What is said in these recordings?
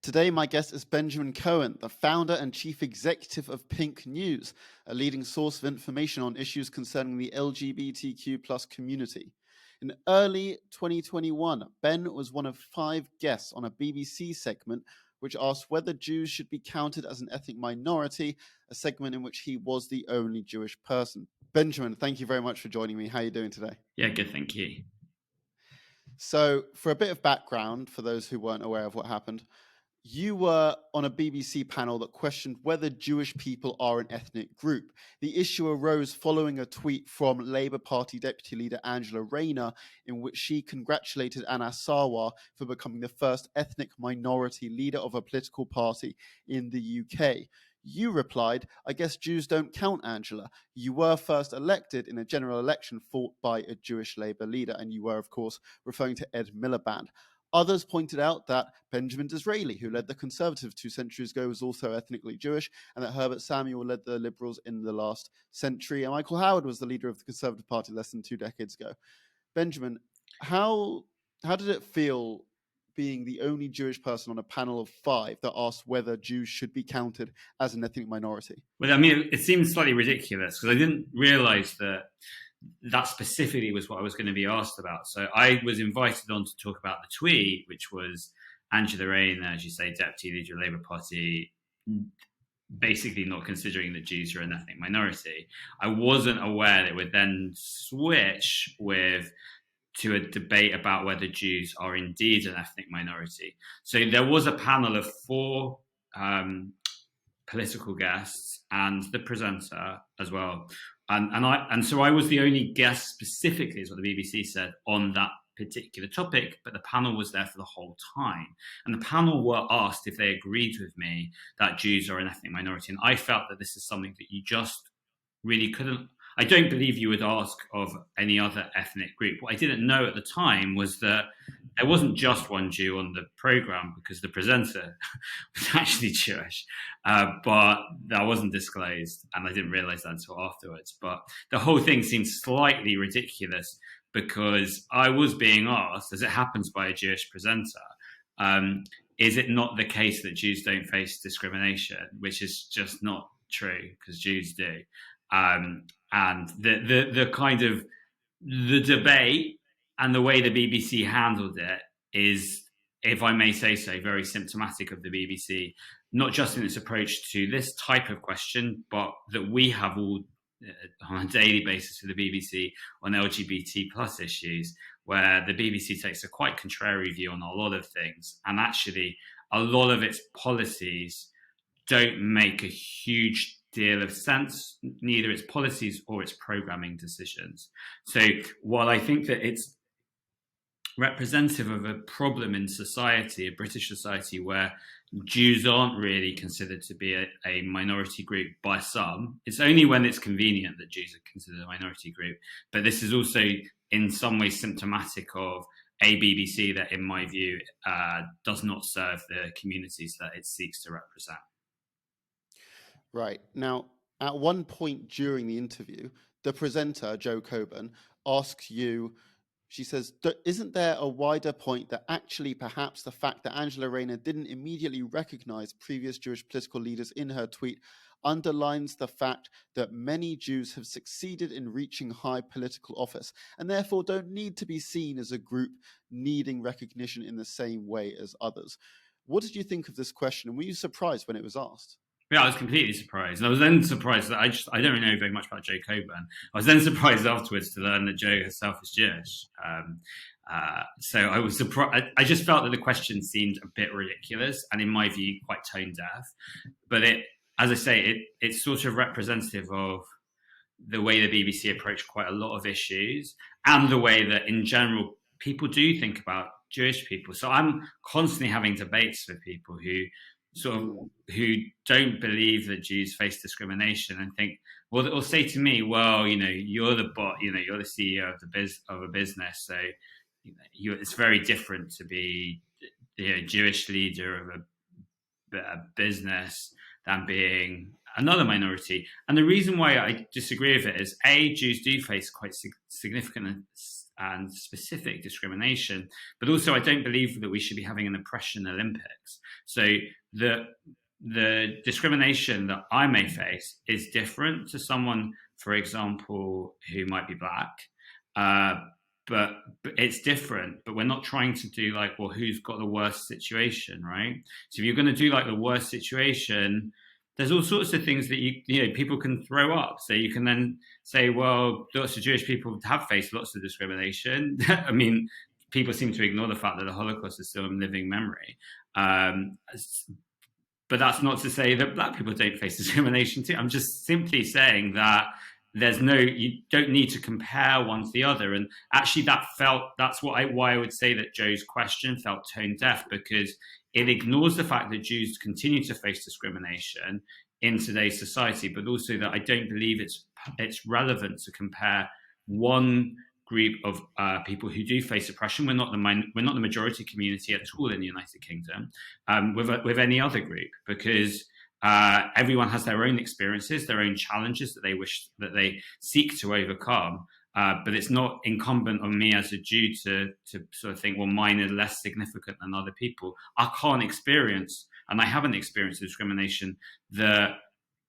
Today, my guest is Benjamin Cohen, the founder and chief executive of Pink News, a leading source of information on issues concerning the LGBTQ plus community. In early 2021, Ben was one of 5 guests on a BBC segment which asked whether Jews should be counted as an ethnic minority, a segment in which he was the only Jewish person. Benjamin, thank you very much for joining me. How are you doing today? Yeah, good, thank you. So, for a bit of background, for those who weren't aware of what happened, you were on a BBC panel that questioned whether Jewish people are an ethnic group. The issue arose following a tweet from Labour Party Deputy Leader Angela Rayner, in which she congratulated Anna Sarwar for becoming the first ethnic minority leader of a political party in the UK. You replied, "I guess Jews don't count, Angela. You were first elected in a general election fought by a Jewish Labour leader," and you were, of course, referring to Ed Miliband. Others pointed out that Benjamin Disraeli, who led the Conservatives 2 centuries ago, was also ethnically Jewish, and that Herbert Samuel led the Liberals in the last century, and Michael Howard was the leader of the Conservative Party less than 2 decades ago. Benjamin, how did it feel being the only Jewish person on a panel of 5 that asked whether Jews should be counted as an ethnic minority? Well, I mean, it seems slightly ridiculous because I didn't realise that specifically was what I was going to be asked about. So I was invited on to talk about the tweet, which was Angela Rayner, as you say, Deputy Leader of the Labour Party, basically not considering that Jews are an ethnic minority. I wasn't aware that it would then switch to a debate about whether Jews are indeed an ethnic minority. So there was a panel of 4 political guests and the presenter as well. And so I was the only guest specifically, is what the BBC said, on that particular topic, but the panel was there for the whole time. And the panel were asked if they agreed with me that Jews are an ethnic minority. And I felt that this is something that you just really couldn't. I don't believe you would ask of any other ethnic group. What I didn't know at the time was that there wasn't just one Jew on the programme, because the presenter was actually Jewish, but that wasn't disclosed, and I didn't realise that until afterwards. But the whole thing seemed slightly ridiculous because I was being asked, as it happens by a Jewish presenter, is it not the case that Jews don't face discrimination, which is just not true, because Jews do. And the kind of the debate and the way the BBC handled it is, if I may say so, very symptomatic of the BBC, not just in its approach to this type of question, but that we have all on a daily basis with the BBC on LGBT plus issues, where the BBC takes a quite contrary view on a lot of things. And actually, a lot of its policies don't make a huge deal of sense, neither its policies or its programming decisions. So while I think that it's representative of a problem in society, a British society, where Jews aren't really considered to be a minority group by some, it's only when it's convenient that Jews are considered a minority group. But this is also in some ways symptomatic of a BBC that, in my view, does not serve the communities that it seeks to represent. Right. Now, at one point during the interview, the presenter, Jo Coburn, asks you, she says, "Isn't there a wider point that actually perhaps the fact that Angela Rayner didn't immediately recognize previous Jewish political leaders in her tweet underlines the fact that many Jews have succeeded in reaching high political office and therefore don't need to be seen as a group needing recognition in the same way as others?" What did you think of this question, and were you surprised when it was asked? Yeah, I was completely surprised. And I was then surprised that I don't really know very much about Jo Coburn. I was then surprised afterwards to learn that Jo herself is Jewish. So I was surprised. I just felt that the question seemed a bit ridiculous and, in my view, quite tone deaf. But as I say, it's sort of representative of the way the BBC approach quite a lot of issues, and the way that, in general, people do think about Jewish people. So I'm constantly having debates with people who don't believe that Jews face discrimination and think, well, they'll say to me, well, you're the you're the CEO of a business, so it's very different to be a Jewish leader of a business than being another minority. And the reason why I disagree with it is, A, Jews do face quite significant and specific discrimination. But also, I don't believe that we should be having an oppression Olympics. So the discrimination that I may face is different to someone, for example, who might be black. But it's different. But we're not trying to do like, well, who's got the worst situation, right? So if you're going to do like the worst situation, there's all sorts of things that people can throw up. So you can then say, well, lots of Jewish people have faced lots of discrimination. I mean, people seem to ignore the fact that the Holocaust is still in living memory. But that's not to say that black people don't face discrimination too. I'm just simply saying that you don't need to compare one to the other. And actually that's why I would say that Joe's question felt tone deaf, because it ignores the fact that Jews continue to face discrimination in today's society, but also that I don't believe it's relevant to compare one group of people who do face oppression. We're not the majority community at all in the United Kingdom, with any other group, because everyone has their own experiences, their own challenges that they seek to overcome. But it's not incumbent on me as a Jew to sort of think, well, mine are less significant than other people. I can't experience, and I haven't experienced the discrimination that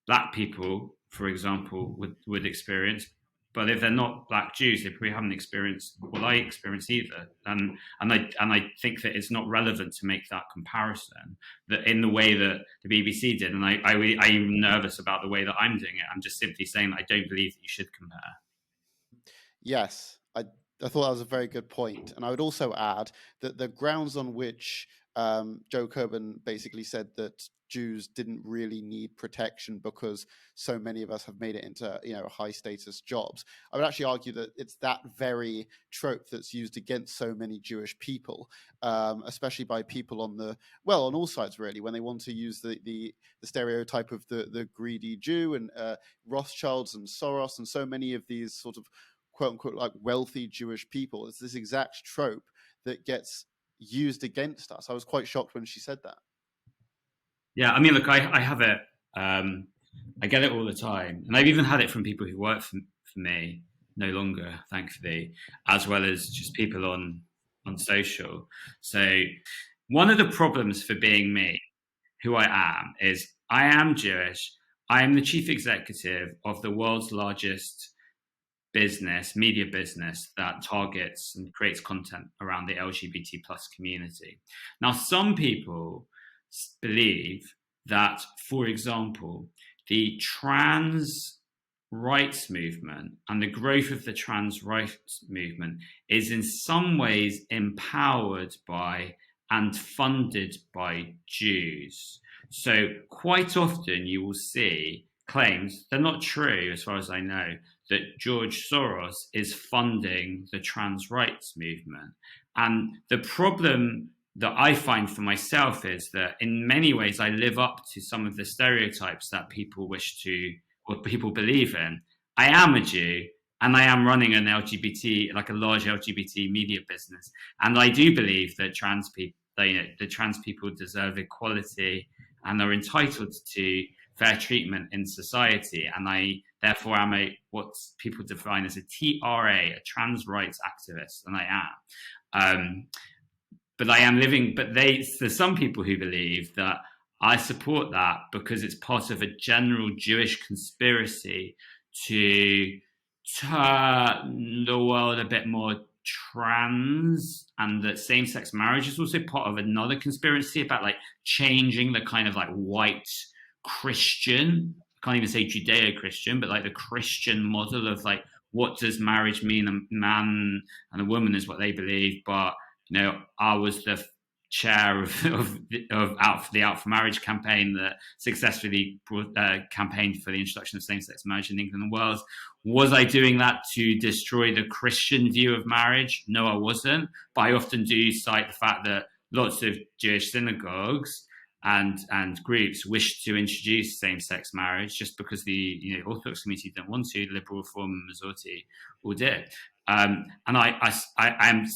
black people, for example, would experience. But if they're not black Jews, they probably haven't experienced what I experienced either. And I think that it's not relevant to make that comparison that in the way that the BBC did. And I'm nervous about the way that I'm doing it. I'm just simply saying that I don't believe that you should compare. Yes, I thought that was a very good point. And I would also add that the grounds on which Joe Cohen basically said that Jews didn't really need protection because so many of us have made it into high status jobs. I would actually argue that it's that very trope that's used against so many Jewish people, especially by people on all sides really, when they want to use the stereotype of the greedy Jew and Rothschilds and Soros and so many of these sort of quote unquote like wealthy Jewish people. It's this exact trope that gets used against us. I was quite shocked when she said that. Yeah, I mean, look, I have it. I get it all the time, and I've even had it from people who work for me, no longer, thankfully, as well as just people on social. So one of the problems for being me, who I am, is I am Jewish. I am the chief executive of the world's largest media business that targets and creates content around the LGBT plus community. Now, some people believe that, for example, the trans rights movement and the growth of the trans rights movement is in some ways empowered by and funded by Jews. So quite often you will see claims, they're not true as far as I know, that George Soros is funding the trans rights movement. And the problem that I find for myself is that in many ways I live up to some of the stereotypes that people wish to, or people believe in. I am a Jew and I am running an LGBT, like a large LGBT media business. And I do believe that the trans people deserve equality and are entitled to fair treatment in society. And I therefore am what people define as a TRA, a trans rights activist, and I am. But I am living, there's some people who believe that I support that because it's part of a general Jewish conspiracy to turn the world a bit more trans, and that same-sex marriage is also part of another conspiracy about like changing the kind of like white Christian, I can't even say Judeo-Christian, but like the Christian model of like, what does marriage mean? A man and a woman is what they believe, but I was the chair of the Out for Marriage campaign that successfully campaigned for the introduction of same-sex marriage in England and Wales. Was I doing that to destroy the Christian view of marriage? No, I wasn't. But I often do cite the fact that lots of Jewish synagogues and groups wish to introduce same-sex marriage just because the Orthodox community don't want to. The Liberal Reform and Masorti all did. And I am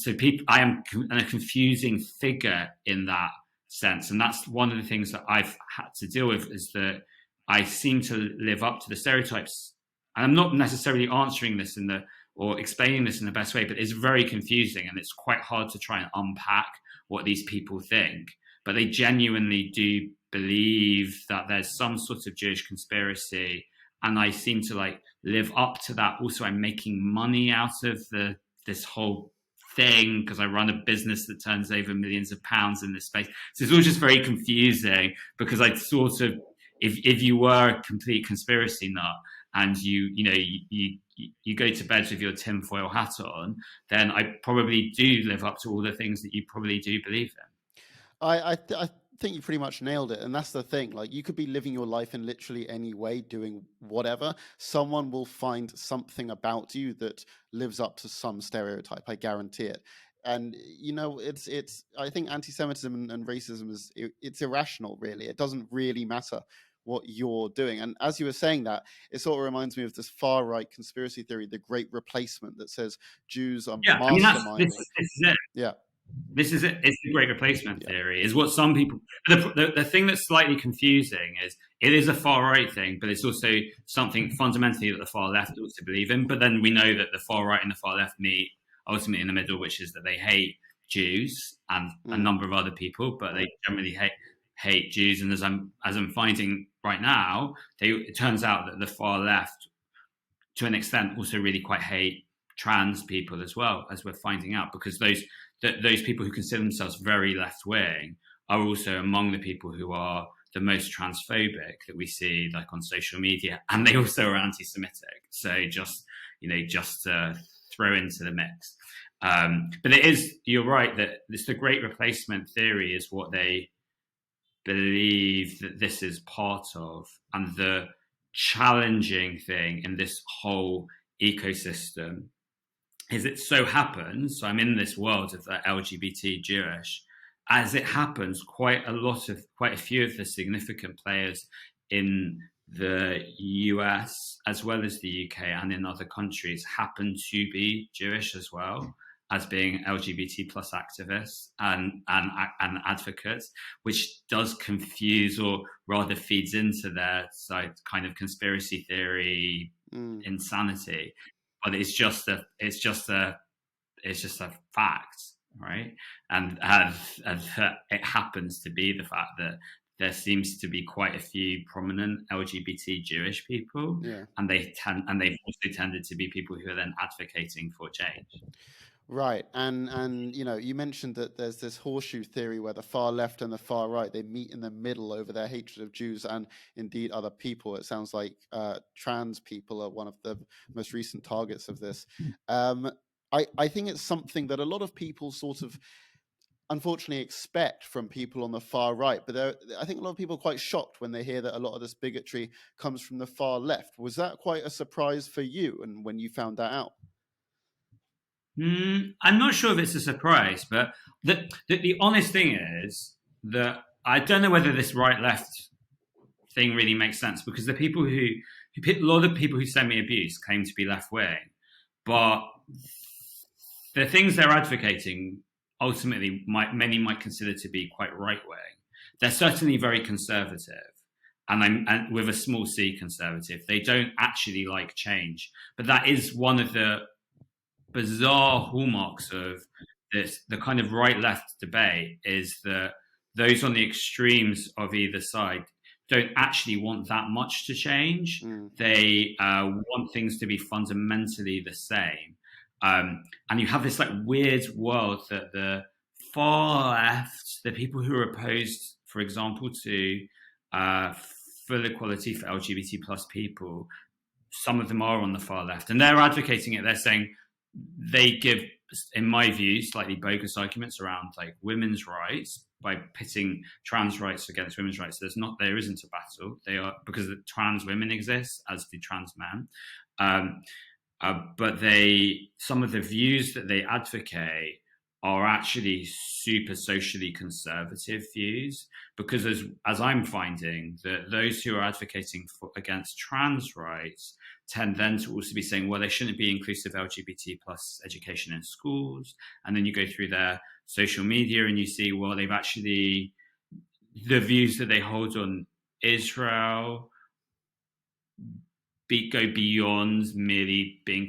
a confusing figure in that sense, and that's one of the things that I've had to deal with, is that I seem to live up to the stereotypes, and I'm not necessarily answering this in the or explaining this in the best way, but it's very confusing and it's quite hard to try and unpack what these people think. But they genuinely do believe that there's some sort of Jewish conspiracy, and I seem to like live up to that. Also, I'm making money out of this whole thing because I run a business that turns over millions of pounds in this space. So it's all just very confusing because I sort of, if you were a complete conspiracy nut and you go to bed with your tinfoil hat on, then I probably do live up to all the things that you probably do believe in. I think you pretty much nailed it. And that's the thing. Like, you could be living your life in literally any way, doing whatever. Someone will find something about you that lives up to some stereotype. I guarantee it. And, I think anti-Semitism and racism it's irrational, really. It doesn't really matter what you're doing. And as you were saying that, it sort of reminds me of this far right conspiracy theory, the Great Replacement, that says Jews are masterminding. This is it. Yeah. This is it. It's the Great Replacement theory. Is what some people. The thing that's slightly confusing is it is a far right thing, but it's also something fundamentally that the far left also believe in. But then we know that the far right and the far left meet ultimately in the middle, which is that they hate Jews and a number of other people, but they generally hate Jews. And as I'm finding right now, it turns out that the far left, to an extent, also really quite hate trans people as well, as we're finding out, because those people who consider themselves very left-wing are also among the people who are the most transphobic that we see, like on social media, and they also are anti-Semitic. So just to throw into the mix. But you're right, that the Great Replacement theory is what they believe that this is part of. And the challenging thing in this whole ecosystem is it so happens, so I'm in this world of the LGBT Jewish, as it happens, quite a few of the significant players in the US, as well as the UK and in other countries, happen to be Jewish as well, as being LGBT plus activists and advocates, which does confuse, or rather feeds into their side kind of conspiracy theory insanity. But it's just a fact, right? And it happens to be the fact that there seems to be quite a few prominent LGBT Jewish people, and they've also tended to be people who are then advocating for change. Right, and you mentioned that there's this horseshoe theory where the far left and the far right, they meet in the middle over their hatred of Jews and indeed other people. It sounds like trans people are one of the most recent targets of this. I think it's something that a lot of people sort of unfortunately expect from people on the far right, but I think a lot of people are quite shocked when they hear that a lot of this bigotry comes from the far left. Was that quite a surprise for you, and when you found that out? I'm not sure if it's a surprise, but the honest thing is that I don't know whether this right-left thing really makes sense, because the people a lot of people who send me abuse claim to be left-wing, but the things they're advocating ultimately many might consider to be quite right-wing. They're certainly very conservative, and with a small c conservative. They don't actually like change, but that is one of the bizarre hallmarks of the kind of right-left debate, is that those on the extremes of either side don't actually want that much to change. They want things to be fundamentally the same. And you have this like weird world that the far left, the people who are opposed, for example, to full equality for LGBT plus people, some of them are on the far left, and they're advocating it. They're saying they give, in my view, slightly bogus arguments around like women's rights by pitting trans rights against women's rights. There isn't a battle. They are, because the trans women exist, as do trans men. But some of the views that they advocate are actually super socially conservative views, because as I'm finding, that those who are advocating against trans rights tend then to also be saying, well, there shouldn't be inclusive LGBT plus education in schools. And then you go through their social media and you see, well, they've actually, the views that they hold on Israel go beyond merely being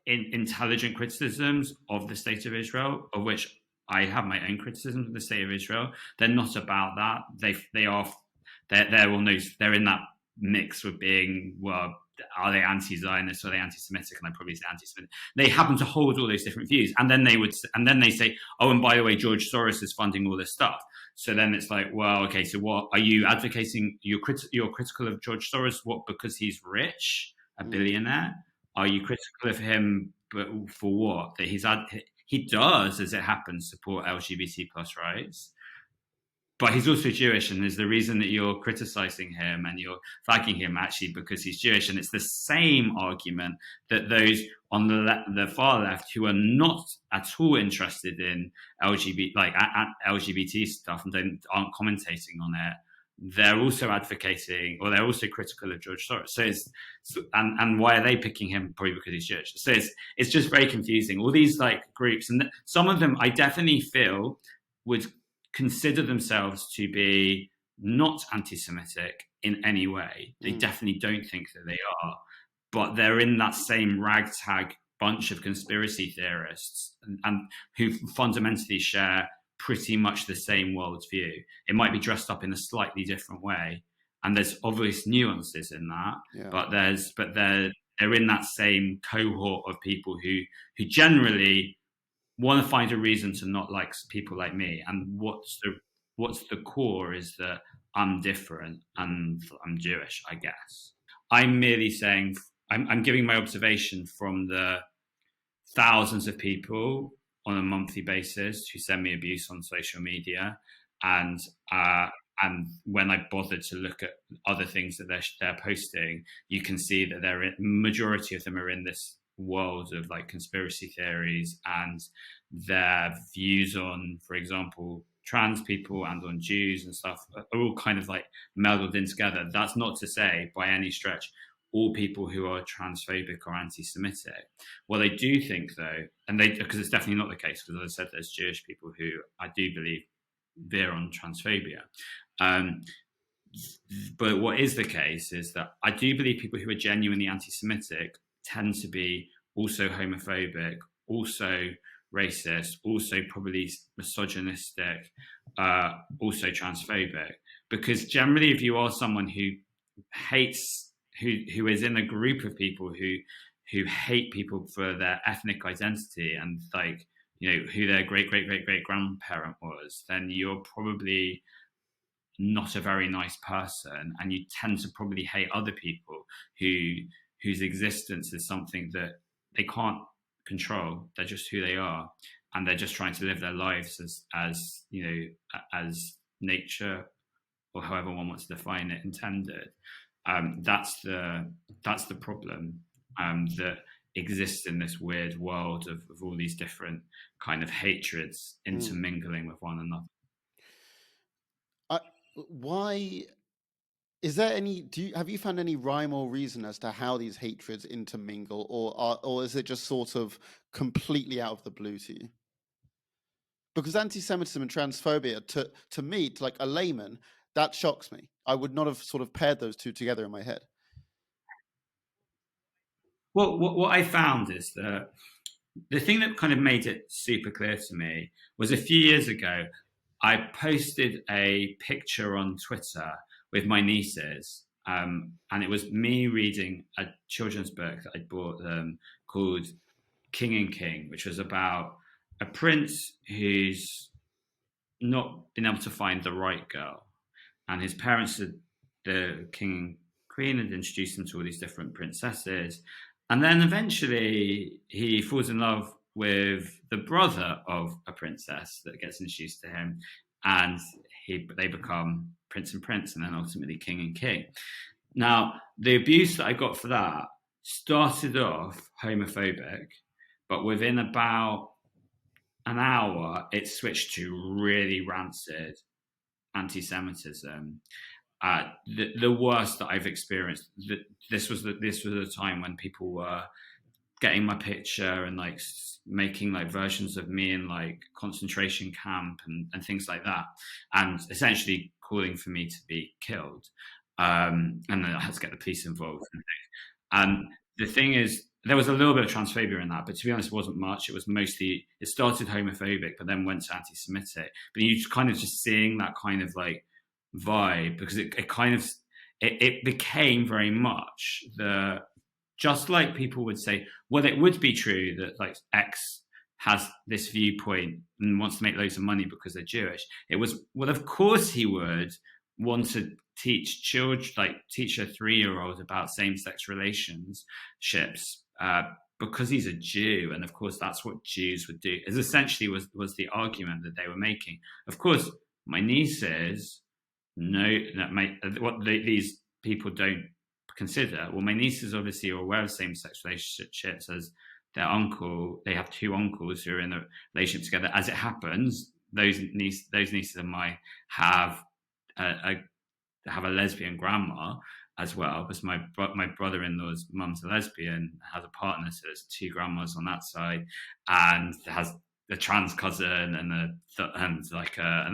intelligent criticisms of the state of Israel, of which I have my own criticisms of the state of Israel. They're not about that. They're almost, they're in that mix with being, well, are they anti-Zionist? Are they anti-Semitic? And I probably say anti-Semitic. They happen to hold all those different views, and then they say, oh, and by the way, George Soros is funding all this stuff. So then it's like, well, okay, so what are you advocating? You're critical of George Soros, what, because he's rich, a billionaire? Are you critical of him, but for what? That he does, as it happens, support LGBT plus rights, but he's also Jewish, and there's the reason that you're criticizing him and you're flagging him actually because he's Jewish. And it's the same argument that those on the far left who are not at all interested in LGBT stuff and aren't commentating on it, they're also advocating, or they're also critical of George Soros. And why are they picking him? Probably because he's Jewish. So it's just very confusing. All these groups, and some of them I definitely feel would consider themselves to be not anti-Semitic in any way. They definitely don't think that they are, but they're in that same ragtag bunch of conspiracy theorists and who fundamentally share pretty much the same worldview. It might be dressed up in a slightly different way, and there's obvious nuances in that, but they're in that same cohort of people who generally want to find a reason to not like people like me. And what's the core is that I'm different and I'm Jewish, I guess. I'm merely saying, I'm giving my observation from the thousands of people on a monthly basis who send me abuse on social media, and when I bothered to look at other things that they're posting, you can see that majority of them are in this world of conspiracy theories, and their views on, for example, trans people and on Jews and stuff are all kind of melded in together. That's not to say by any stretch all people who are transphobic or anti-Semitic. What I do think though, because it's definitely not the case, because as I said, there's Jewish people who I do believe veer on transphobia. But what is the case is that I do believe people who are genuinely anti-Semitic tend to be also homophobic, also racist, also probably misogynistic, also transphobic. Because generally, if you are someone who hates, who is in a group of people who hate people for their ethnic identity and who their great grandparent was, then you're probably not a very nice person, and you tend to probably hate other people whose existence is something that they can't control. They're just who they are, and they're just trying to live their lives as nature, or however one wants to define it, intended. That's the problem that exists in this weird world of all these different kind of hatreds intermingling with one another. Why is there any? Have you found any rhyme or reason as to how these hatreds intermingle, or is it just sort of completely out of the blue to you? Because anti-Semitism and transphobia, to me, to a layman, that shocks me. I would not have sort of paired those two together in my head. Well, what I found is that the thing that kind of made it super clear to me was a few years ago, I posted a picture on Twitter with my nieces, and it was me reading a children's book that I bought them called King and King, which was about a prince who's not been able to find the right girl, and his parents, the king and queen, had introduced him to all these different princesses, and then eventually he falls in love with the brother of a princess that gets introduced to him, and they become prince and prince, and then ultimately king and king. Now, the abuse that I got for that started off homophobic, but within about an hour, it switched to really rancid anti-Semitism. The worst that I've experienced. This was a time when people were getting my picture and making versions of me in concentration camp and things like that, and essentially calling for me to be killed. And then I had to get the police involved. And the thing is, there was a little bit of transphobia in that, but to be honest, it wasn't much. It was mostly, it started homophobic, but then went to anti-Semitic. But you kind of just seeing that kind of like vibe, because it kind of, it became very much the, just like people would say, well, it would be true that like X has this viewpoint and wants to make loads of money because they're Jewish. It was, well, of course he would want to teach children, like teach a 3-year-old about same-sex relationships because he's a Jew, and of course that's what Jews would do. Is essentially was the argument that they were making. Of course, my nieces know that what these people don't consider. Well, my nieces obviously are aware of same-sex relationships, as their uncle, they have 2 uncles who are in a relationship together. As it happens, those nieces of mine have a lesbian grandma as well, because my brother-in-law's mum's a lesbian, has a partner, so there's 2 grandmas on that side, and has a trans cousin and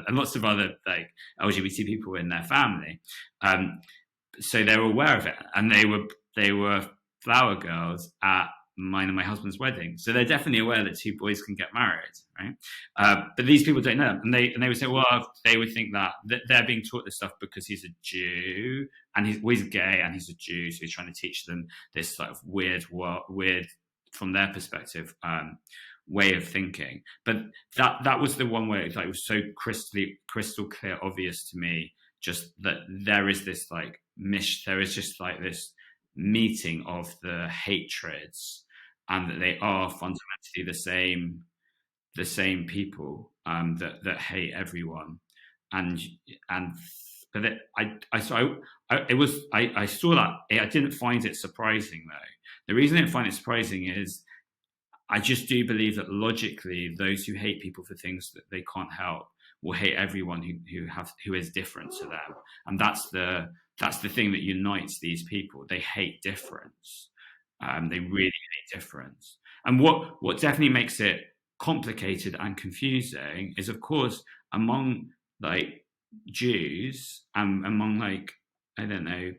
lots of other like LGBT people in their family. So they were aware of it, and they were flower girls at mine and my husband's wedding. So they're definitely aware that 2 boys can get married, right? But these people don't know, and they would say, well, they would think that they're being taught this stuff because he's a Jew and he's gay and he's a Jew, so he's trying to teach them this sort of weird from their perspective way of thinking. But that was the one way, like, it was so crystal clear, obvious to me, just that there is this like there is just like this meeting of the hatreds, and that they are fundamentally the same people that hate everyone, I saw that. I didn't find it surprising though. The reason I didn't find it surprising is I just do believe that logically, those who hate people for things that they can't help will hate everyone who is different to them, and that's the thing that unites these people. They hate difference. They really hate difference. And what definitely makes it complicated and confusing is, of course, among like Jews and among like, I don't know,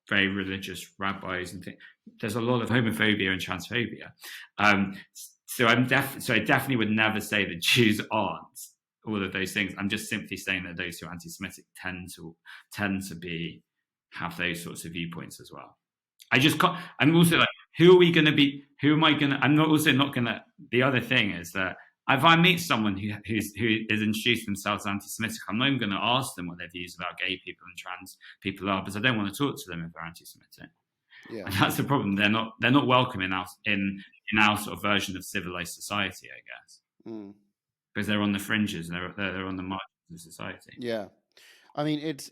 very religious rabbis and things, there's a lot of homophobia and transphobia. So I definitely would never say that Jews aren't all of those things. I'm just simply saying that those who are anti-Semitic tend to have those sorts of viewpoints as well. I just can't. I'm also like, who are we going to be? Who am I going to? I'm not going to. The other thing is that if I meet someone who has introduced themselves as anti-Semitic, I'm not even going to ask them what their views about gay people and trans people are, because I don't want to talk to them if they're anti-Semitic. Yeah. And that's the problem. They're not welcome in our sort of version of civilized society, I guess, because they're on the fringes and they're on the margins of society. Yeah, I mean, it.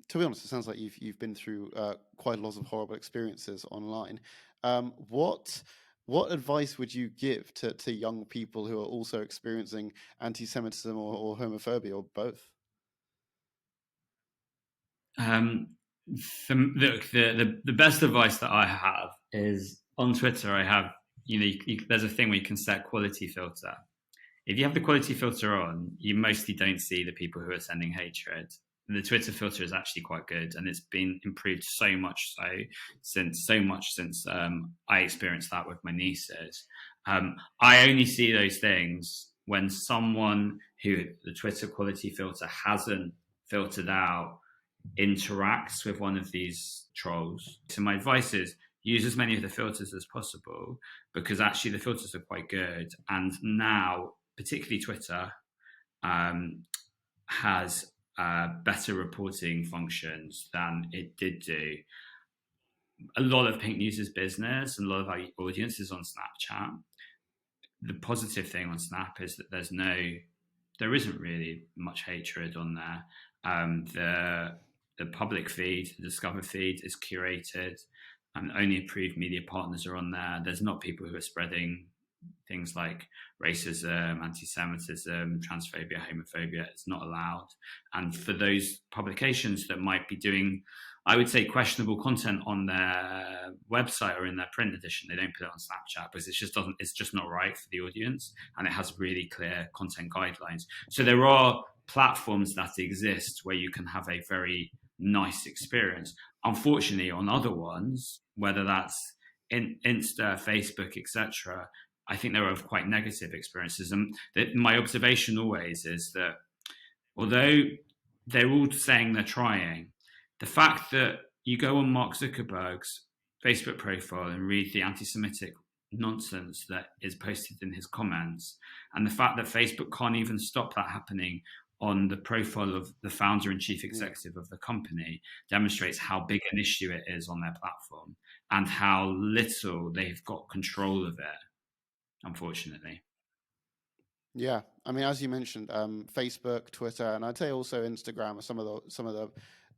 To be honest, it sounds like you've been through quite a lot of horrible experiences online. What advice would you give to young people who are also experiencing anti-Semitism or homophobia, or both? The best advice that I have is on Twitter. I have, there's a thing where you can set quality filter. If you have the quality filter on, you mostly don't see the people who are sending hatred. The Twitter filter is actually quite good, and it's been improved so much since I experienced that with my nieces. I only see those things when someone who the Twitter quality filter hasn't filtered out interacts with one of these trolls. So my advice is use as many of the filters as possible, because actually the filters are quite good. And now, particularly Twitter, has better reporting functions than it did do. A lot of Pink News' business and a lot of our audience is on Snapchat. The positive thing on Snap is that there isn't really much hatred on there. The public feed, the Discover feed, is curated, and only approved media partners are on there. There's not people who are spreading things like racism, anti-Semitism, transphobia, homophobia. It's not allowed. And for those publications that might be doing, I would say, questionable content on their website or in their print edition, they don't put it on Snapchat because it's just not right for the audience, and it has really clear content guidelines. So there are platforms that exist where you can have a very nice experience. Unfortunately, on other ones, whether that's Insta, Facebook, etc., I think they were quite negative experiences. And my observation always is that although they're all saying they're trying, the fact that you go on Mark Zuckerberg's Facebook profile and read the anti-Semitic nonsense that is posted in his comments, and the fact that Facebook can't even stop that happening on the profile of the founder and chief executive of the company, demonstrates how big an issue it is on their platform and how little they've got control of it, unfortunately. Yeah, I mean, as you mentioned, Facebook, Twitter, and I'd say also Instagram are some of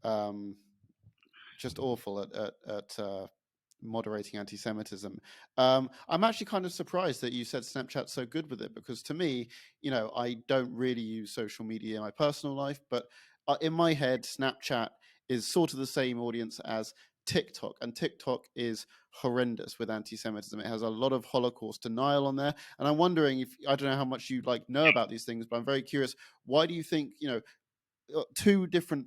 the just awful at moderating anti-Semitism. I'm actually kind of surprised that you said Snapchat's so good with it, because to me, I don't really use social media in my personal life, but in my head, Snapchat is sort of the same audience as TikTok, and TikTok is horrendous with anti-Semitism. It has a lot of Holocaust denial on there, and I'm wondering if, I don't know how much you know about these things, but I'm very curious. Why do you think two different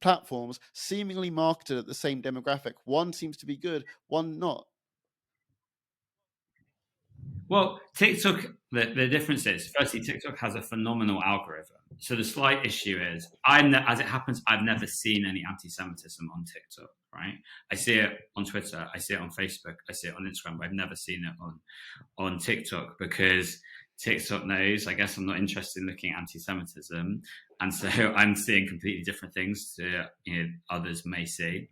platforms seemingly marketed at the same demographic, one seems to be good, one not? Well, TikTok, the difference is, firstly, TikTok has a phenomenal algorithm. So the slight issue is, as it happens, I've never seen any anti-Semitism on TikTok, right? I see it on Twitter, I see it on Facebook, I see it on Instagram, but I've never seen it on TikTok, because TikTok knows, I guess, I'm not interested in looking at anti-Semitism, and so I'm seeing completely different things to others may see.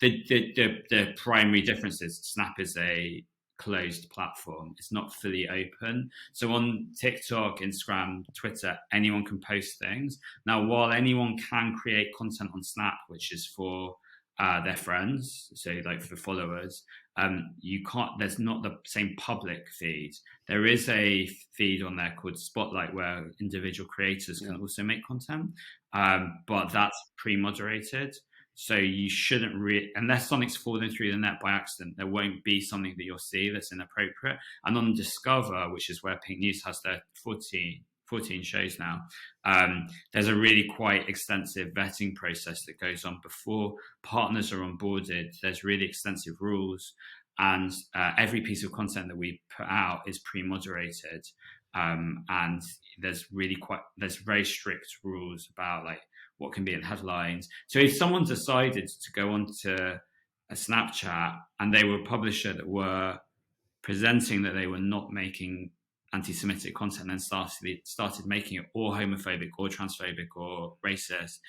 The primary difference is Snap is a closed platform. It's not fully open. So on TikTok, Instagram, Twitter, anyone can post things. Now, while anyone can create content on Snap, which is for their friends, so like for followers, you can't, there's not the same public feed. There is a feed on there called Spotlight where individual creators can also make content, but that's pre-moderated. So you shouldn't unless something's fallen through the net by accident, there won't be something that you'll see that's inappropriate. And on Discover, which is where Pink News has their 14 shows now, there's a really quite extensive vetting process that goes on before partners are onboarded. There's really extensive rules, and every piece of content that we put out is pre-moderated, and there's very strict rules about like what can be in headlines. So if someone decided to go onto a Snapchat and they were a publisher that were presenting that they were not making anti-Semitic content, and then started making it or homophobic or transphobic or racist,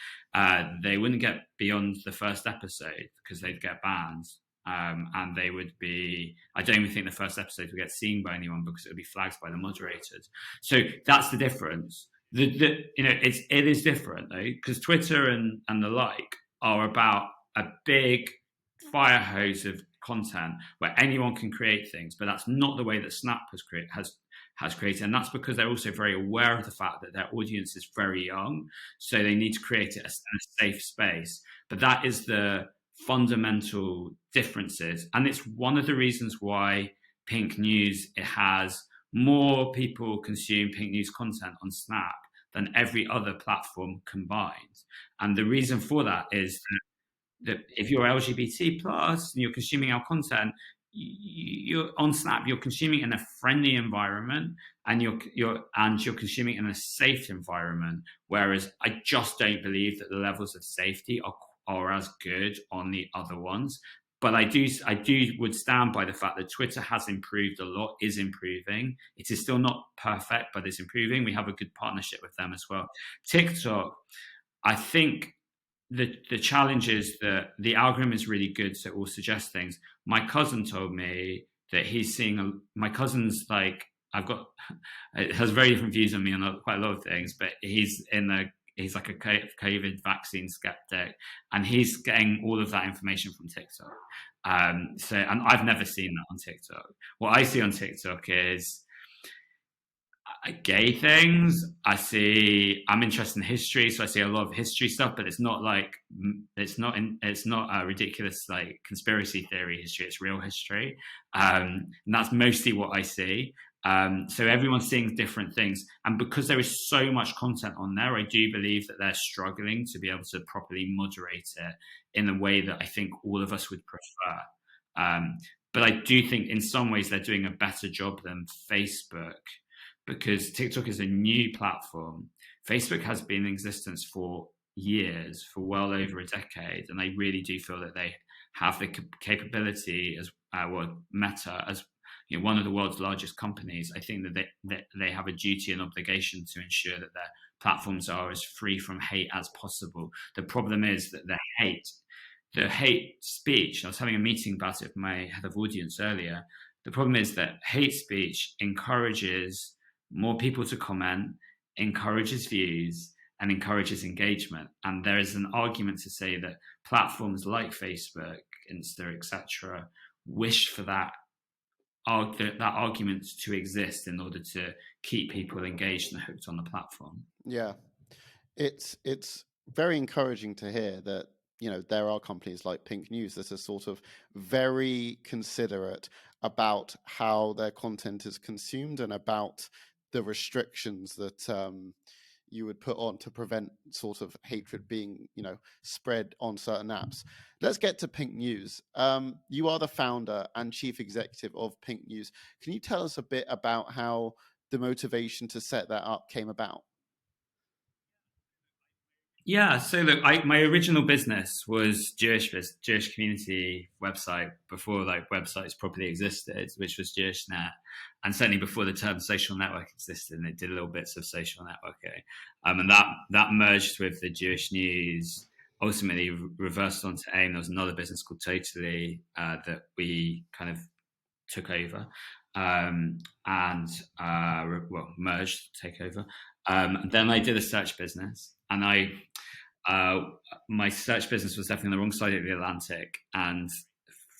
they wouldn't get beyond the first episode because they'd get banned. And they would be, I don't even think the first episode would get seen by anyone because it would be flagged by the moderators. So that's the difference. It is different though, because Twitter and the like are about a big fire hose of content where anyone can create things, but that's not the way that Snap has created, and that's because they're also very aware of the fact that their audience is very young, so they need to create a safe space. But that is the fundamental differences, and it's one of the reasons why Pink News, it has more people consume Pink News content on Snap than every other platform combined. And the reason for that is that if you're LGBT plus and you're consuming our content, you're on Snap, you're consuming in a friendly environment, and you're consuming in a safe environment. Whereas I just don't believe that the levels of safety are as good on the other ones. But I would stand by the fact that Twitter has improved a lot, is improving. It is still not perfect, but it's improving. We have a good partnership with them as well. TikTok, I think the challenge is that the algorithm is really good, so it will suggest things. My cousin told me that he's seeing, my cousin's like, has very different views on me on quite a lot of things, but he's like a COVID vaccine skeptic, and he's getting all of that information from TikTok. And I've never seen that on TikTok. What I see on TikTok is gay things. I'm interested in history, so I see a lot of history stuff, but it's not a ridiculous like conspiracy theory history. It's real history, and that's mostly what I see. So everyone's seeing different things, and because there is so much content on there, I do believe that they're struggling to be able to properly moderate it in a way that I think all of us would prefer. But I do think in some ways they're doing a better job than Facebook, because TikTok is a new platform. Facebook has been in existence for years, for well over a decade, and I really do feel that they have the capability, as Meta, as one of the world's largest companies. I think that they have a duty and obligation to ensure that their platforms are as free from hate as possible. The problem is that the hate speech, I was having a meeting about it with my head of audience earlier. The problem is that hate speech encourages more people to comment, encourages views, and encourages engagement. And there is an argument to say that platforms like Facebook, Insta, etc., wish for that argument to exist in order to keep people engaged and hooked on the platform. Yeah, it's very encouraging to hear that there are companies like Pink News that are sort of very considerate about how their content is consumed and about the restrictions that you would put on to prevent sort of hatred being spread on certain apps. Let's get to Pink News. You are the founder and chief executive of Pink News. Can you tell us a bit about how the motivation to set that up came about? Yeah, so look, my original business was Jewish community website before websites properly existed, which was JewishNet, and certainly before the term social network existed. And it did little bits of social networking, and that merged with the Jewish News. Ultimately, reversed onto AIM. There was another business called Totally that we kind of took over, merged, take over. Then I did a search business, and my search business was definitely on the wrong side of the Atlantic, and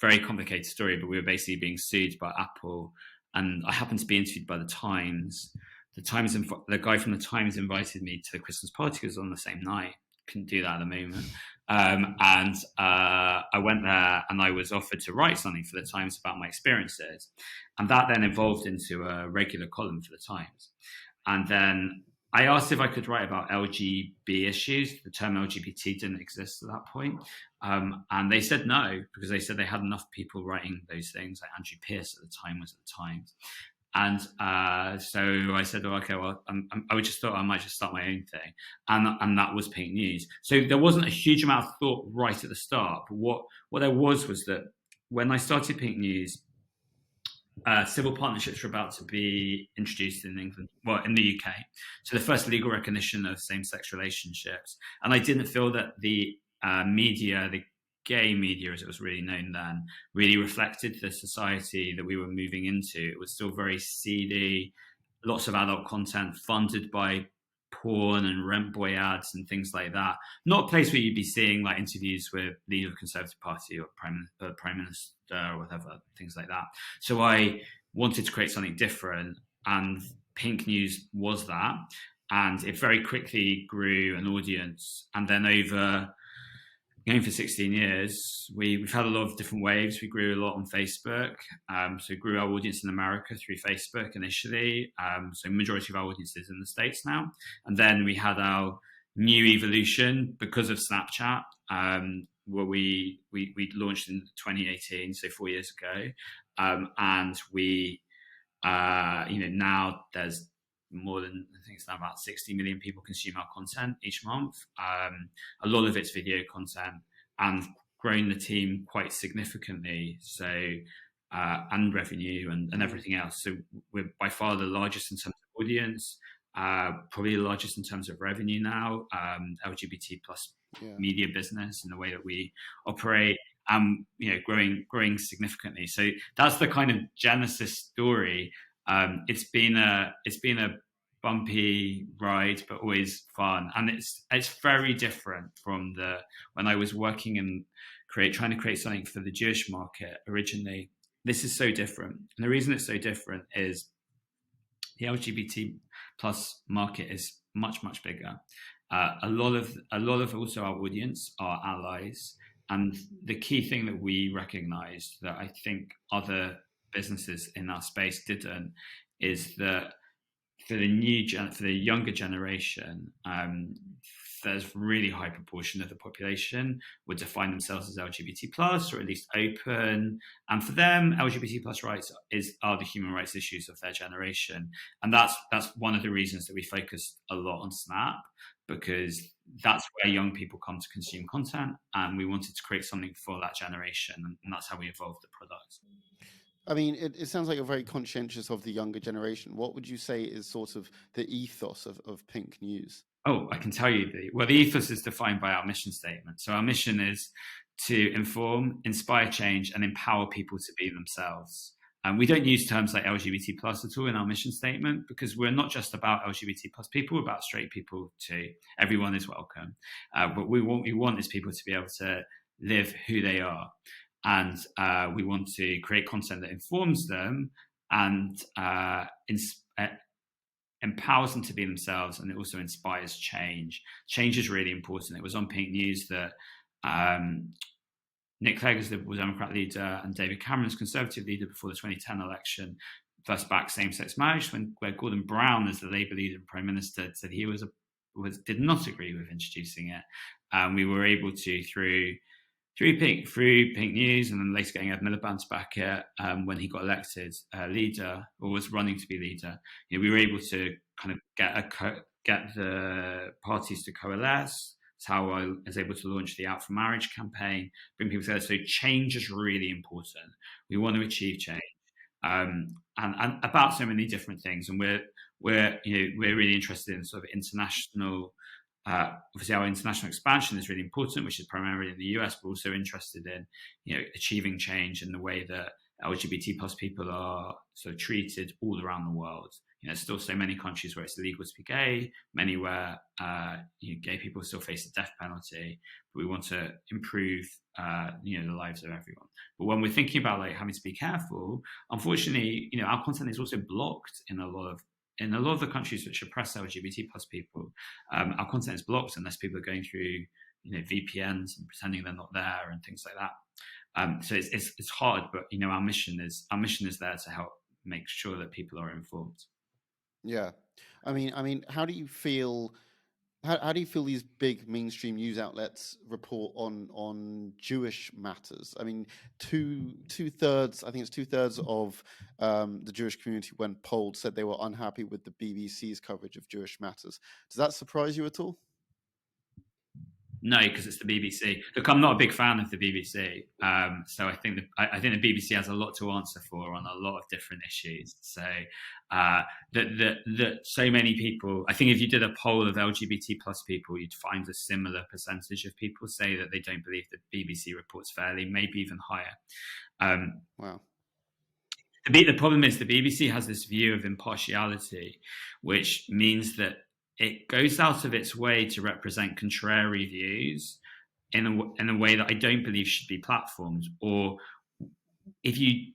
very complicated story, but we were basically being sued by Apple, and I happened to be interviewed by the Times. The guy from the Times invited me to the Christmas party because it was on the same night. Couldn't do that at the moment. I went there and I was offered to write something for the Times about my experiences. And that then evolved into a regular column for the Times. And then I asked if I could write about LGB issues. The term LGBT didn't exist at that point. And they said no, because they said they had enough people writing those things. Like Andrew Pierce at the time was at the Times. And so I said, okay, well, I just thought I might just start my own thing. And that was Pink News. So there wasn't a huge amount of thought right at the start. But what there was that when I started Pink News, civil partnerships were about to be introduced in England, in the UK. So the first legal recognition of same-sex relationships. And I didn't feel that the media, the gay media, as it was really known then, really reflected the society that we were moving into. It was still very seedy, lots of adult content funded by porn and rent boy ads and things like that. Not a place where you'd be seeing interviews with leader of the Conservative Party or Prime Minister or whatever, things like that. So I wanted to create something different, and Pink News was that. And it very quickly grew an audience. And then over going for 16 years, we've had a lot of different waves. We grew a lot on Facebook. So we grew our audience in America through Facebook initially. So majority of our audience is in the States now. And then we had our new evolution because of Snapchat, where we launched in 2018, so 4 years ago. And we, now there's more than, I think it's now about 60 million people consume our content each month. A lot of it's video content, and growing the team quite significantly. So, and revenue and everything else. So we're by far the largest in terms of audience, probably the largest in terms of revenue now, LGBT plus media business in the way that we operate. Growing significantly. So that's the kind of genesis story. It's been a bumpy ride, but always fun, and it's very different from when I was working and trying to create something for the Jewish market originally. This is so different, and the reason it's so different is the LGBT plus market is much bigger. A lot of also our audience are allies. And the key thing that we recognized that I think other businesses in our space didn't is that for the younger generation, there's really high proportion of the population would define themselves as LGBT plus, or at least open. And for them, LGBT plus rights are the human rights issues of their generation. And that's one of the reasons that we focus a lot on Snap, because that's where young people come to consume content. And we wanted to create something for that generation. And that's how we evolved the product. I mean, it sounds like you're very conscientious of the younger generation. What would you say is sort of the ethos of Pink News? Oh, I can tell you the ethos is defined by our mission statement. So our mission is to inform, inspire change, and empower people to be themselves. And we don't use terms like LGBT plus at all in our mission statement, because we're not just about LGBT plus people, we're about straight people too. Everyone is welcome. But we want is people to be able to live who they are. And we want to create content that informs them and empowers them to be themselves, and it also inspires change. Change is really important. It was on Pink News that Nick Clegg as the Liberal Democrat leader and David Cameron as Conservative leader before the 2010 election first backed same-sex marriage, where Gordon Brown as the Labour leader and Prime Minister said he did not agree with introducing it. We were able to, through Pink News, and then later getting Ed Miliband to back it when he got elected leader, or was running to be leader. We were able to kind of get the parties to coalesce. That's how I was able to launch the Out for Marriage campaign, bring people together. So change is really important. We want to achieve change, and about so many different things. And we're really interested in sort of international. Obviously, our international expansion is really important, which is primarily in the US, but also interested in, achieving change in the way that LGBT plus people are sort of treated all around the world. There's still so many countries where it's illegal to be gay, many where gay people still face the death penalty. But we want to improve, the lives of everyone. But when we're thinking about having to be careful, unfortunately, our content is also blocked in a lot of the countries which oppress LGBT plus people. Our content is blocked unless people are going through, VPNs and pretending they're not there and things like that. So it's hard, but our mission is there to help make sure that people are informed. Yeah, I mean, how do you feel? How do you feel these big mainstream news outlets report on Jewish matters? I mean, two-thirds of the Jewish community, when polled, said they were unhappy with the BBC's coverage of Jewish matters. Does that surprise you at all? No, because it's the BBC. Look, I'm not a big fan of the BBC, so I think the BBC has a lot to answer for on a lot of different issues. So that so many people, I think if you did a poll of LGBT plus people, you'd find a similar percentage of people say that they don't believe that BBC reports fairly, maybe even higher. Wow. The problem is the BBC has this view of impartiality, which means that it goes out of its way to represent contrary views in a way that I don't believe should be platformed. Or if you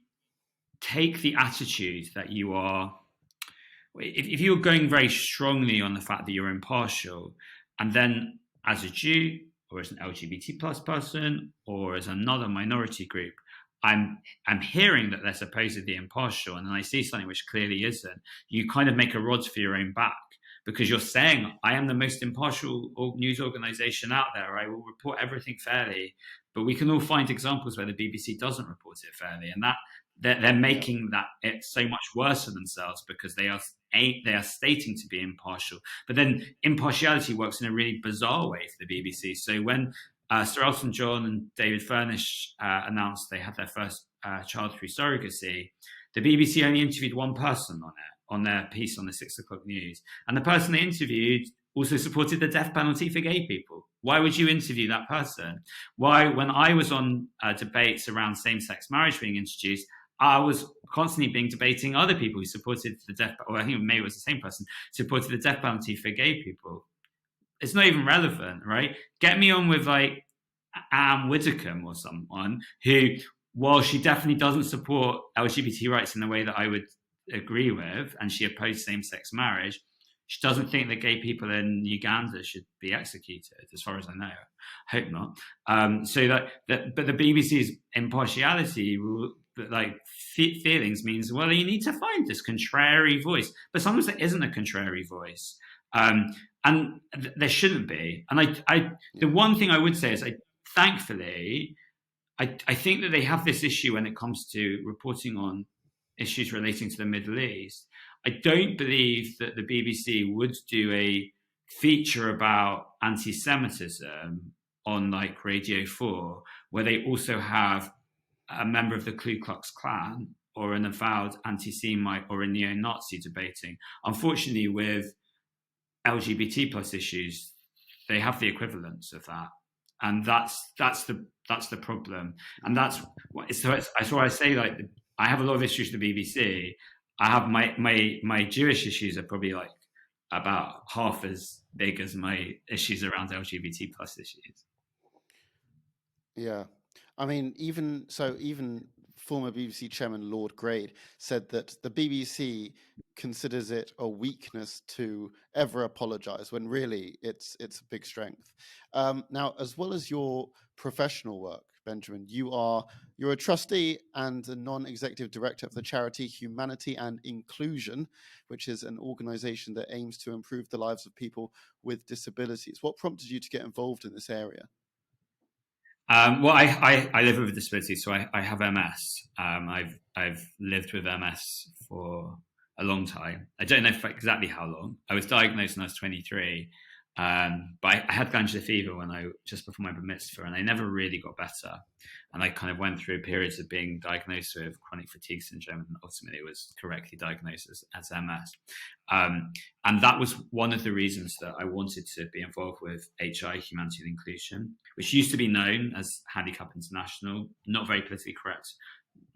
take the attitude that if you're going very strongly on the fact that you're impartial, and then as a Jew or as an LGBT plus person or as another minority group, I'm hearing that they're supposedly impartial, and then I see something which clearly isn't, you kind of make a rod for your own back. Because you're saying, I am the most impartial news organization out there. I will report everything fairly. But we can all find examples where the BBC doesn't report it fairly. And that they're making that it so much worse for themselves, because they are stating to be impartial. But then impartiality works in a really bizarre way for the BBC. So when Sir Elton John and David Furnish announced they had their first child through surrogacy, the BBC only interviewed one person on their piece on the 6 o'clock news. And the person they interviewed also supported the death penalty for gay people. Why would you interview that person? Why, when I was on debates around same-sex marriage being introduced, I was constantly debating other people who supported the death, or I think maybe it was the same person, supported the death penalty for gay people. It's not even relevant, right? Get me on with Anne Widdecombe or someone who, while she definitely doesn't support LGBT rights in the way that I would agree with, and she opposed same-sex marriage, she doesn't think that gay people in Uganda should be executed, as far as I know. I hope not. But the BBC's impartiality, feelings, means, well, you need to find this contrary voice, but sometimes there isn't a contrary voice. And there shouldn't be. And the one thing I would say is, thankfully, I think that they have this issue when it comes to reporting on issues relating to the Middle East. I don't believe that the BBC would do a feature about anti-Semitism on like Radio 4, where they also have a member of the Ku Klux Klan or an avowed anti-Semite or a neo-Nazi debating. Unfortunately, with LGBT plus issues, they have the equivalence of that, and that's the problem. And that's why I say, like, I have a lot of issues with the BBC. I have my Jewish issues are probably like about half as big as my issues around LGBT plus issues. Yeah, I mean, even former BBC chairman Lord Grade said that the BBC considers it a weakness to ever apologise, when really it's a big strength. Now, as well as your professional work, Benjamin, you're a trustee and a non-executive director of the charity Humanity and Inclusion, which is an organisation that aims to improve the lives of people with disabilities. What prompted you to get involved in this area? Well, I live with a disability, so I have MS. I've lived with MS for a long time. I don't know exactly how long. I was diagnosed when I was 23, but I had glandular fever just before my bar mitzvah, and I never really got better. And I kind of went through periods of being diagnosed with chronic fatigue syndrome, and ultimately was correctly diagnosed as MS. And that was one of the reasons that I wanted to be involved with HI, Humanity and Inclusion, which used to be known as Handicap International, not very politically correct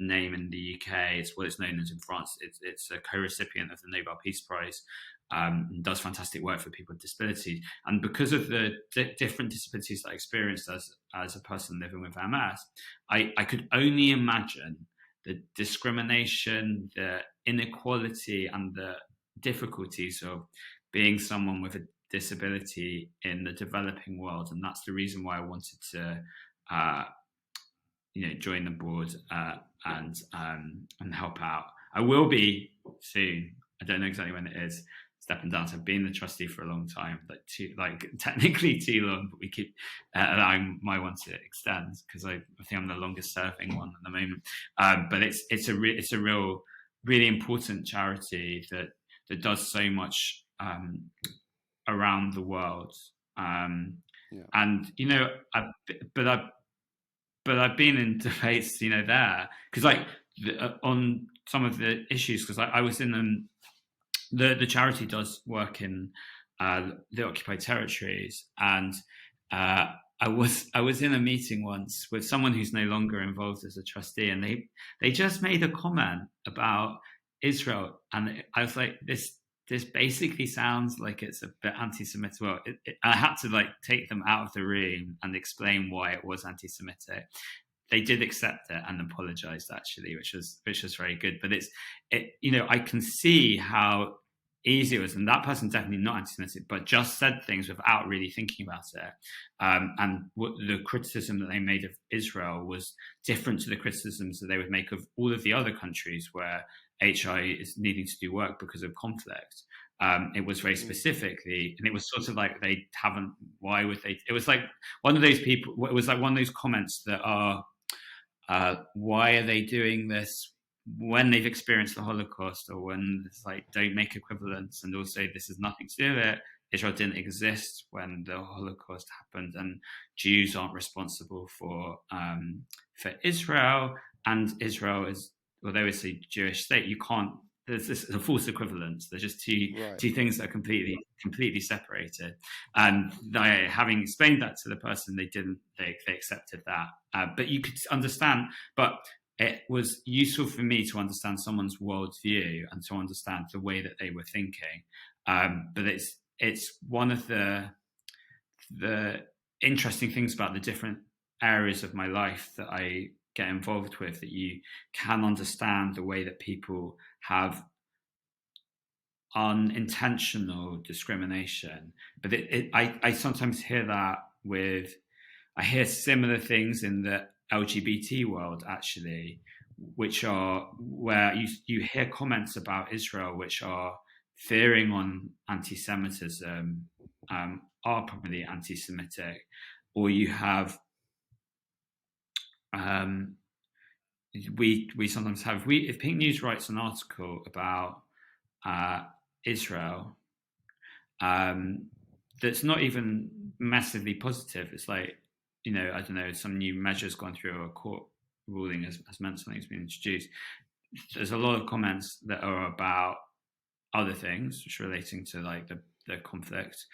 name in the UK. It's what it's known as in France. It's a co-recipient of the Nobel Peace Prize, and does fantastic work for people with disabilities. And because of the different disabilities that I experienced as a person living with MS, I could only imagine the discrimination, the inequality, and the difficulties of being someone with a disability in the developing world. And that's the reason why I wanted to join the board and help out. I will be soon. I don't know exactly when it is, stepping down. So I've been the trustee for a long time, technically too long, but we keep allowing my one to extend, because I think I'm the longest serving one at the moment. But it's a real, really important charity that does so much around the world. And I've been in debates, there, because on some of the issues, because I was in the charity does work in the occupied territories, and I was in a meeting once with someone who's no longer involved as a trustee, and they just made a comment about Israel, and I was like, this basically sounds like it's a bit anti-Semitic. Well, I had to take them out of the room and explain why it was anti-Semitic. They did accept it and apologized, actually, which was very good. But I can see how easy it was, and that person's definitely not anti-Semitic, but just said things without really thinking about it. And the criticism that they made of Israel was different to the criticisms that they would make of all of the other countries where HI is needing to do work because of conflict. It was very specifically, and it was sort of like they haven't. Why would they? It was like one of those people. It was like one of those comments that are, why are they doing this when they've experienced the Holocaust, or when it's don't make equivalence, and also this has nothing to do with it. Israel didn't exist when the Holocaust happened, and Jews aren't responsible for Israel, and Israel is, although it's a Jewish state, you can't. There's a false equivalence. There's just two things that are completely separated. And having explained that to the person, they accepted that. But you could understand. But it was useful for me to understand someone's worldview and to understand the way that they were thinking. But it's one of the interesting things about the different areas of my life that I get involved with, that you can understand the way that people have unintentional discrimination. But I sometimes hear that I hear similar things in the LGBT world, actually, which are where you hear comments about Israel which are fearing on anti-Semitism, are probably anti-Semitic, or you have we sometimes have if Pink News writes an article about Israel that's not even massively positive. It's like, I don't know, some new measures gone through, or a court ruling has meant something's been introduced. There's a lot of comments that are about other things, which are relating to like the conflict.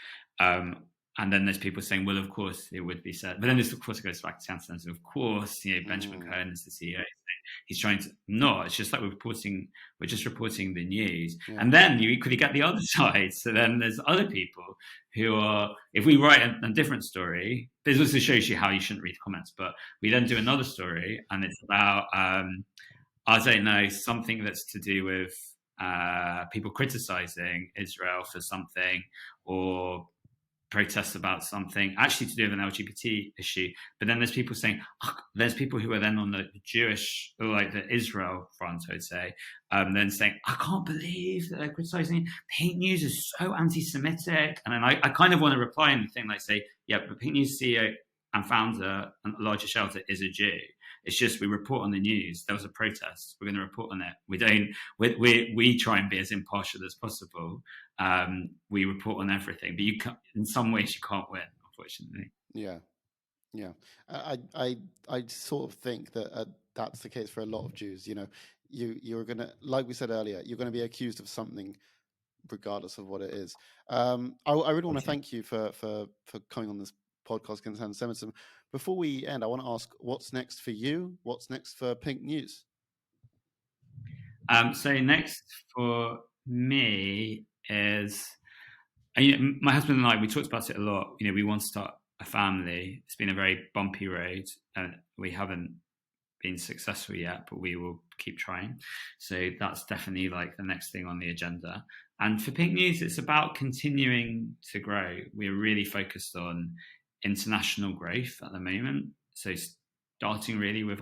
And then there's people saying, well, of course it would be said. But then this, of course, it goes back to Antisemitism. Of course, Benjamin Cohen is the CEO. He's trying to, no, it's just like we're just reporting the news. Yeah. And then you equally get the other side. So then there's other people who are, if we write a different story, this also shows you how you shouldn't read comments, but we then do another story and it's about, I don't know, something that's to do with people criticizing Israel for something, or protests about something actually to do with an LGBT issue. But then there's people saying, there's people who are then on the Jewish, or like the Israel front, I would say, then saying, I can't believe that they're criticizing. Pink News is so anti-Semitic. And then I kind of want to reply and think, like, say, yeah, but Pink News CEO and founder and larger shelter is a Jew. It's just we report on the news. There was a protest. We're going to report on it. We don't. We try and be as impartial as possible. We report on everything, but you can, in some ways you can't win, unfortunately. Yeah. I sort of think that that's the case for a lot of Jews. You're gonna, like we said earlier, you're going to be accused of something, regardless of what it is. I really want to thank you for coming on this podcast against anti-Semitism. Before we end, I want to ask, what's next for you? What's next for Pink News? So next for me is, my husband and I, we talked about it a lot. We want to start a family. It's been a very bumpy road, and we haven't been successful yet, but we will keep trying. So that's definitely like the next thing on the agenda. And for Pink News, it's about continuing to grow. We're really focused on international growth at the moment. So starting really with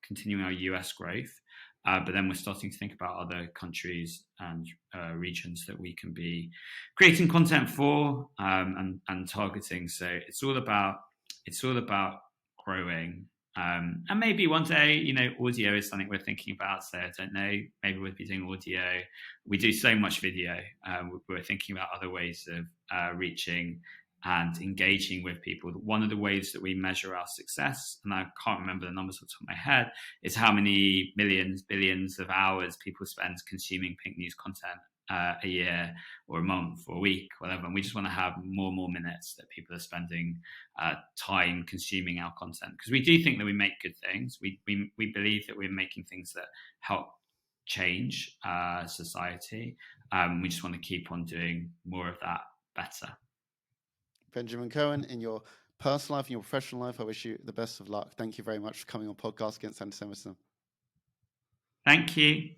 continuing our US growth, but then we're starting to think about other countries and regions that we can be creating content for and targeting. So it's all about growing. And maybe one day, audio is something we're thinking about. So I don't know, maybe we'll be doing audio. We do so much video. We're thinking about other ways of reaching and engaging with people. One of the ways that we measure our success, and I can't remember the numbers off the top of my head, is how many millions, billions of hours people spend consuming Pink News content a year or a month or a week, whatever. And we just want to have more minutes that people are spending time consuming our content, because we do think that we make good things. We believe that we're making things that help change society. We just want to keep on doing more of that better. Benjamin Cohen, in your personal life and your professional life, I wish you the best of luck. Thank you very much for coming on Podcast Against Antisemitism. Thank you.